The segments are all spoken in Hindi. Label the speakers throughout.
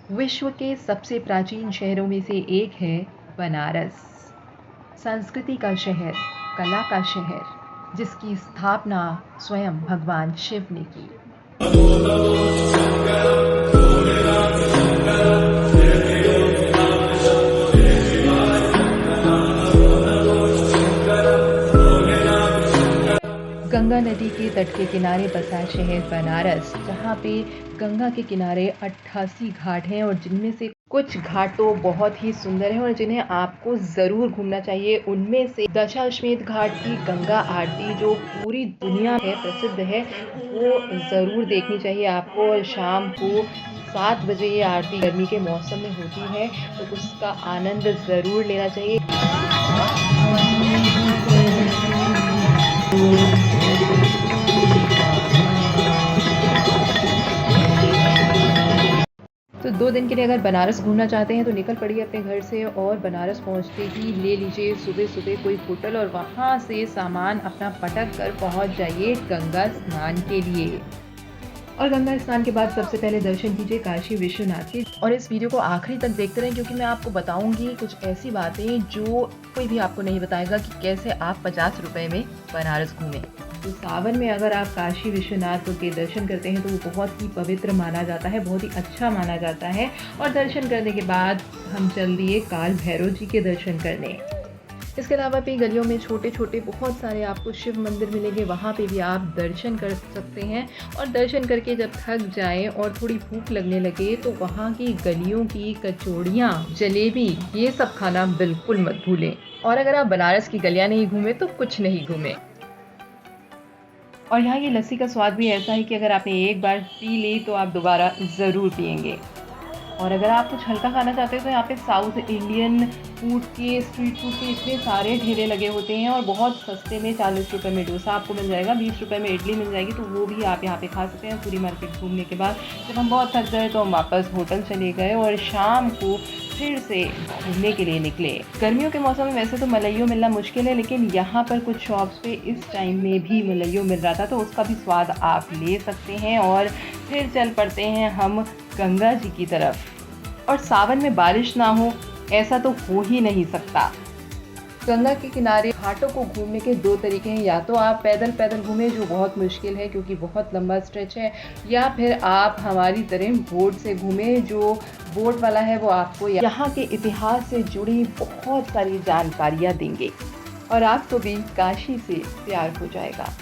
Speaker 1: विश्व के सबसे प्राचीन शहरों में से एक है बनारस। संस्कृति का शहर, कला का शहर, जिसकी स्थापना स्वयं भगवान शिव ने की। गंगा नदी के तट के किनारे बसा शहर बनारस, जहाँ पे गंगा के किनारे 88 घाट हैं और जिनमें से कुछ घाट तो बहुत ही सुंदर हैं और जिन्हें आपको ज़रूर घूमना चाहिए। उनमें से दशाश्वमेध घाट की गंगा आरती, जो पूरी दुनिया में प्रसिद्ध है, वो ज़रूर देखनी चाहिए आपको। और शाम को 7 बजे ये आरती गर्मी के मौसम में होती है, तो उसका आनंद ज़रूर लेना चाहिए। तो 2 दिन के लिए अगर बनारस घूमना चाहते हैं तो निकल पड़िए अपने घर से और बनारस पहुंचते ही ले लीजिए सुबह-सुबह कोई होटल और वहां से सामान अपना पटक कर पहुंच जाइए गंगा स्नान के लिए। और गंगा स्नान के बाद सबसे पहले दर्शन कीजिए काशी विश्वनाथ के। और इस वीडियो को आखिरी तक देखते रहें, क्योंकि मैं आपको बताऊंगी कुछ ऐसी बातें जो कोई भी आपको नहीं बताएगा कि कैसे आप 50 रुपए में बनारस घूमें। तो सावन में अगर आप काशी विश्वनाथ के दर्शन करते हैं तो वो बहुत ही पवित्र माना जाता है, बहुत ही अच्छा माना जाता है। और दर्शन करने के बाद हम चल दिए काल भैरव जी के दर्शन करने। इसके अलावा भी गलियों में छोटे छोटे बहुत सारे आपको शिव मंदिर मिलेंगे, वहाँ पे भी आप दर्शन कर सकते हैं। और दर्शन करके जब थक जाएं और थोड़ी भूख लगने लगे तो वहाँ की गलियों की कचौड़ियाँ, जलेबी, ये सब खाना बिल्कुल मत भूलें। और अगर आप बनारस की गलियाँ नहीं घूमे तो कुछ नहीं घूमे। और यहाँ की लस्सी का स्वाद भी ऐसा है कि अगर आपने एक बार पी ली तो आप दोबारा ज़रूर पिएंगे। और अगर आप कुछ हल्का खाना चाहते हो तो यहाँ पे साउथ इंडियन फूड के, स्ट्रीट फूड के इतने सारे ठेले लगे होते हैं और बहुत सस्ते में 40 रुपये में डोसा आपको मिल जाएगा, 20 रुपये में इडली मिल जाएगी, तो वो भी आप यहाँ पे खा सकते हैं। पूरी मार्केट घूमने के बाद जब हम बहुत थक गए तो हम वापस होटल चले गए और शाम को फिर से घूमने के लिए निकले। गर्मियों के मौसम में वैसे तो मलइयो मिलना मुश्किल है, लेकिन यहाँ पर कुछ शॉप्स पे इस टाइम में भी मलइयो मिल रहा था, तो उसका भी स्वाद आप ले सकते हैं। और फिर चल पड़ते हैं हम गंगा जी की तरफ। और सावन में बारिश ना हो ऐसा तो हो ही नहीं सकता। गंगा के किनारे घाटों को घूमने के 2 तरीके हैं, या तो आप पैदल पैदल घूमें, जो बहुत मुश्किल है क्योंकि बहुत लंबा स्ट्रेच है, या फिर आप हमारी तरह बोट से घूमें। जो बोट वाला है वो आपको यहाँ के इतिहास से जुड़ी बहुत सारी जानकारियाँ देंगे और आपको भी काशी से प्यार हो जाएगा।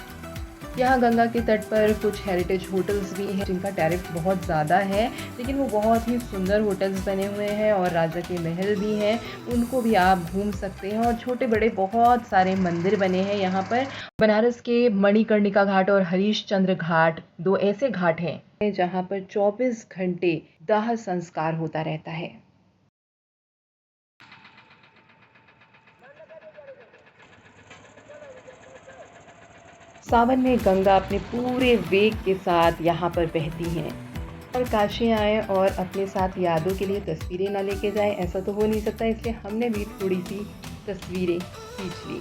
Speaker 1: यहाँ गंगा के तट पर कुछ हेरिटेज होटल्स भी हैं जिनका टैरिफ बहुत ज़्यादा है, लेकिन वो बहुत ही सुंदर होटल्स बने हुए हैं और राजा के महल भी हैं, उनको भी आप घूम सकते हैं। और छोटे बड़े बहुत सारे मंदिर बने हैं यहाँ पर। बनारस के मणिकर्णिका घाट और हरीशचंद्र घाट 2 ऐसे घाट हैं जहाँ पर 24 घंटे दाह संस्कार होता रहता है। सावन में गंगा अपने पूरे वेग के साथ यहाँ पर बहती हैं। और काशी आए और अपने साथ यादों के लिए तस्वीरें ना लेके जाएं, ऐसा तो हो नहीं सकता, इसलिए हमने भी थोड़ी सी तस्वीरें खींच ली।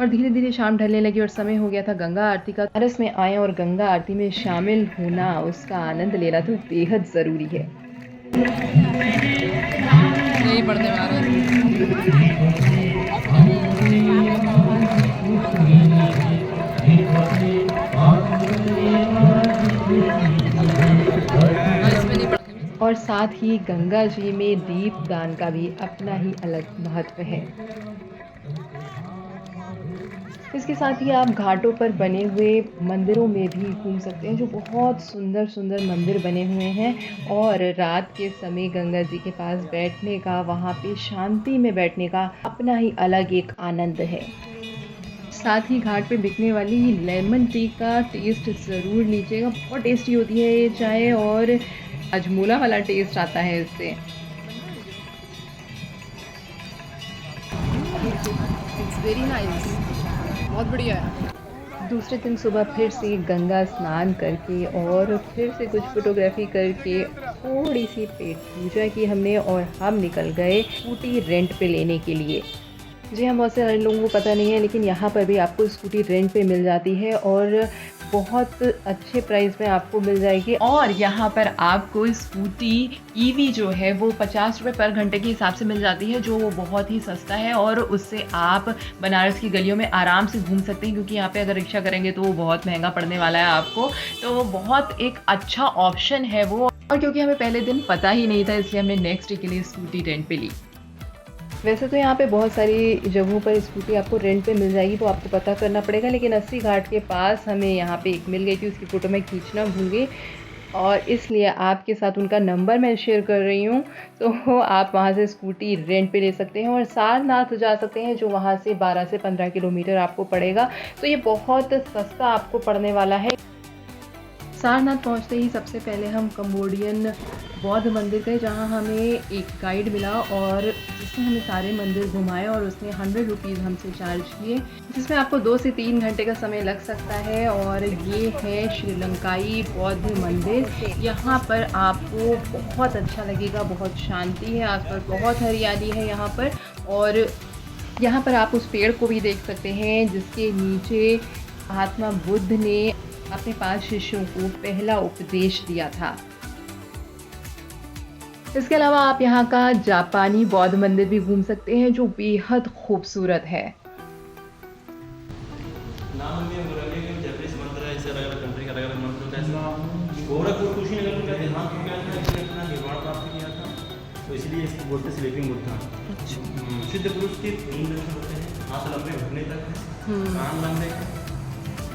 Speaker 1: और धीरे धीरे शाम ढलने लगी और समय हो गया था गंगा आरती का। बनारस में आए और गंगा आरती में शामिल होना, उसका आनंद लेना तो बेहद ज़रूरी है। यही पढ़ने और साथ ही गंगा जी में दीपदान का भी अपना ही अलग महत्व है। इसके साथ ही आप घाटों पर बने हुए मंदिरों में भी घूम सकते हैं, जो बहुत सुंदर सुंदर मंदिर बने हुए हैं। और रात के समय गंगा जी के पास बैठने का, वहाँ पे शांति में बैठने का अपना ही अलग एक आनंद है। साथ ही घाट पे बिकने वाली लेमन टी का टेस्ट ज़रूर लीजिएगा, बहुत टेस्टी होती है ये चाय और हजमोला वाला टेस्ट आता है इससे। इट्स वेरी नाइस, बहुत बढ़िया है। दूसरे दिन सुबह फिर से गंगा स्नान करके और फिर से कुछ फोटोग्राफी करके थोड़ी सी पेट पूजा की हमने और हम निकल गए स्कूटी रेंट पे लेने के लिए। जी हाँ, बहुत सारे लोगों को पता नहीं है, लेकिन यहाँ पर भी आपको स्कूटी रेंट पे मिल जाती है और बहुत अच्छे प्राइस में आपको मिल जाएगी। और यहाँ पर आपको स्कूटी ईवी जो है वो 50 रुपये पर घंटे के हिसाब से मिल जाती है, जो वो बहुत ही सस्ता है और उससे आप बनारस की गलियों में आराम से घूम सकते हैं, क्योंकि यहाँ पे अगर रिक्शा करेंगे तो वो बहुत महंगा पड़ने वाला है आपको। तो बहुत एक अच्छा ऑप्शन है वो। और क्योंकि हमें पहले दिन पता ही नहीं था, इसलिए हमने नेक्स्ट डे के लिए स्कूटी रेंट पे ली। वैसे तो यहाँ पे बहुत सारी जगहों पर स्कूटी आपको रेंट पे मिल जाएगी, तो आपको पता करना पड़ेगा, लेकिन 80 घाट के पास हमें यहाँ पे एक मिल गई थी, उसकी फ़ोटो मैं खींचना भूल गई और इसलिए आपके साथ उनका नंबर मैं शेयर कर रही हूँ। तो आप वहाँ से स्कूटी रेंट पे ले सकते हैं और सारनाथ जा सकते हैं, जो वहाँ से 12 से 15 किलोमीटर आपको पड़ेगा। तो ये बहुत सस्ता आपको पड़ने वाला है। सारनाथ पहुंचते ही सबसे पहले हम कंबोडियन बौद्ध मंदिर गए, जहां हमें एक गाइड मिला और जिसने हमें सारे मंदिर घुमाए और उसने 100 रुपीज़ हमसे चार्ज किए, जिसमें आपको 2 से 3 घंटे का समय लग सकता है। और ये है श्रीलंकाई बौद्ध मंदिर। यहाँ पर आपको बहुत अच्छा लगेगा, बहुत शांति है, आसपास बहुत हरियाली है यहाँ पर। और यहाँ पर आप उस पेड़ को भी देख सकते हैं जिसके नीचे महात्मा बुद्ध ने अपने 5 शिष्यों को पहला उपदेश दिया था। इसके अलावा आप यहाँ का जापानी बौद्ध मंदिर भी घूम सकते हैं, जो बेहद खूबसूरत है।
Speaker 2: तो इसलिए इसको बोलते स्लीपिंग बुद्ध था। सिद्ध पुरुष के 3 दर्शन होते हैं, हाथ लंबे घुटने तक है, कान लंबे हैं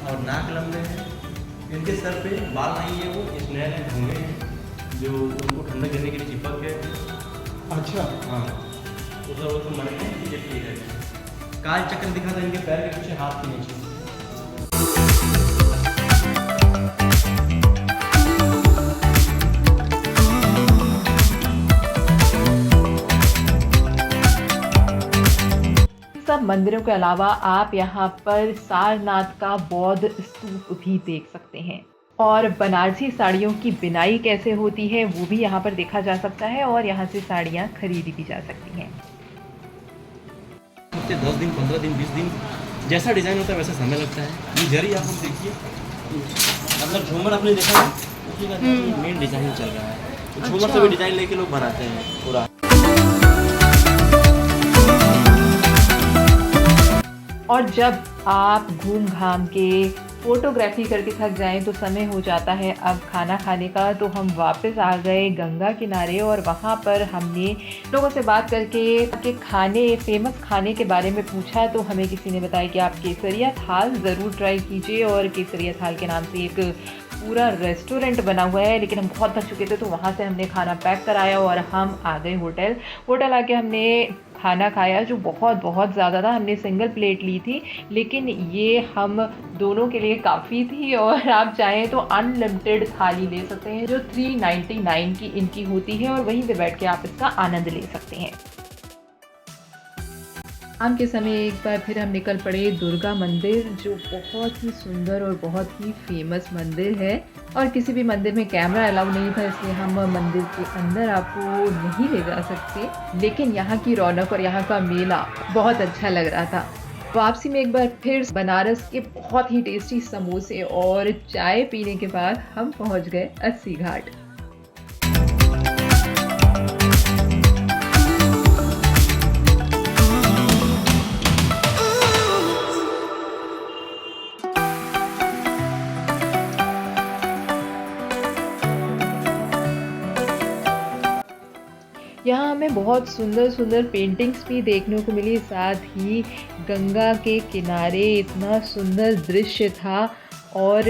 Speaker 2: और नाक लंबे हैं। इनके सर पे बाल नहीं है, वो स्नेल है, ढूंढे हैं जो उनको ठंडा करने के लिए चिपक गए। अच्छा हाँ, उस वो तो मर गए, ये ठीक है। काल चक्र दिखा था इनके पैर के पीछे, हाथ के नीचे।
Speaker 1: सब मंदिरों के अलावा आप यहाँ पर सारनाथ का बौद्ध स्तूप भी देख सकते हैं और बनारसी साड़ियों की बिनाई कैसे होती है वो भी यहाँ पर देखा जा सकता है और यहाँ से साड़ियाँ खरीदी भी जा सकती हैं।
Speaker 2: 10 दिन 15 दिन 20 दिन जैसा डिज़ाइन होता है वैसा समय लगता है। ये जरी आप देखिए, मतलब झूमर आपने देखा है, उसी का मेन डिज़ाइन चल रहा है। झूमर से भी डिज़ाइन लेके लोग बनाते हैं पूरा।
Speaker 1: और जब आप घूम घाम के फ़ोटोग्राफी करके थक जाएं तो समय हो जाता है अब खाना खाने का। तो हम वापस आ गए गंगा किनारे और वहाँ पर हमने लोगों से बात करके खाने फेमस खाने के बारे में पूछा। तो हमें किसी ने बताया कि आप केसरिया थाल ज़रूर ट्राई कीजिए, और केसरिया थाल के नाम से एक पूरा रेस्टोरेंट बना हुआ है। लेकिन हम बहुत थक चुके थे तो वहाँ से हमने खाना पैक कराया और हम आ गए होटल आके हमने खाना खाया, जो बहुत ज़्यादा था। हमने सिंगल प्लेट ली थी, लेकिन ये हम दोनों के लिए काफ़ी थी। और आप चाहें तो अनलिमिटेड थाली ले सकते हैं, जो 399 की इनकी होती है, और वहीं पे बैठ के आप इसका आनंद ले सकते हैं। शाम के समय एक बार फिर हम निकल पड़े दुर्गा मंदिर, जो बहुत ही सुंदर और बहुत ही फेमस मंदिर है। और किसी भी मंदिर में कैमरा अलाउ नहीं था, इसलिए हम मंदिर के अंदर आपको नहीं ले जा सकते। लेकिन यहाँ की रौनक और यहाँ का मेला बहुत अच्छा लग रहा था। वापसी में एक बार फिर बनारस के बहुत ही टेस्टी समोसे और चाय पीने के बाद हम पहुँच गए 80 घाट। यहाँ हमें बहुत सुंदर पेंटिंग्स भी देखने को मिली, साथ ही गंगा के किनारे इतना सुंदर दृश्य था और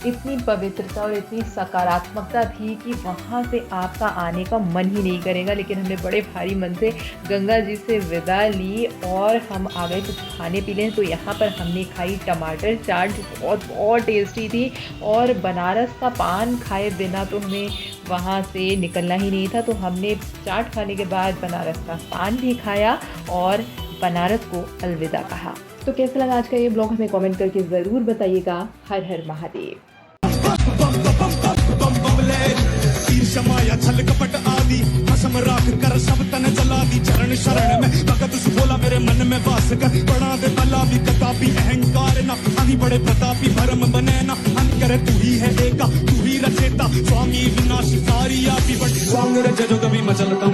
Speaker 1: इतनी पवित्रता और इतनी सकारात्मकता थी कि वहाँ से आपका आने का मन ही नहीं करेगा। लेकिन हमने बड़े भारी मन से गंगा जी से विदा ली और हम आ गए कुछ खाने पीने। तो यहाँ पर हमने खाई टमाटर चाट, जो बहुत टेस्टी थी। और बनारस का पान खाए बिना तो हमें वहाँ से निकलना ही नहीं था। तो हमने चाट खाने के बाद बनारस का पान भी खाया और बनारस को अलविदा कहा। तो कैसा लगा आज का ये ब्लॉग, हमें कमेंट करके ज़रूर बताइएगा। हर हर महादेव। छल कपट आदि कसम राख कर सब तन जला दी, चरण शरण में भगत सुबोला मेरे मन में वास कर। बड़ा दे बला भी कतापी अहंकार ना, आदि बड़े प्रतापी भरम बने ना।
Speaker 3: तू ही है एका, तू ही रचेता, स्वामी विनाश सारी आप ही बट स्वांग रच जो कभी मचलता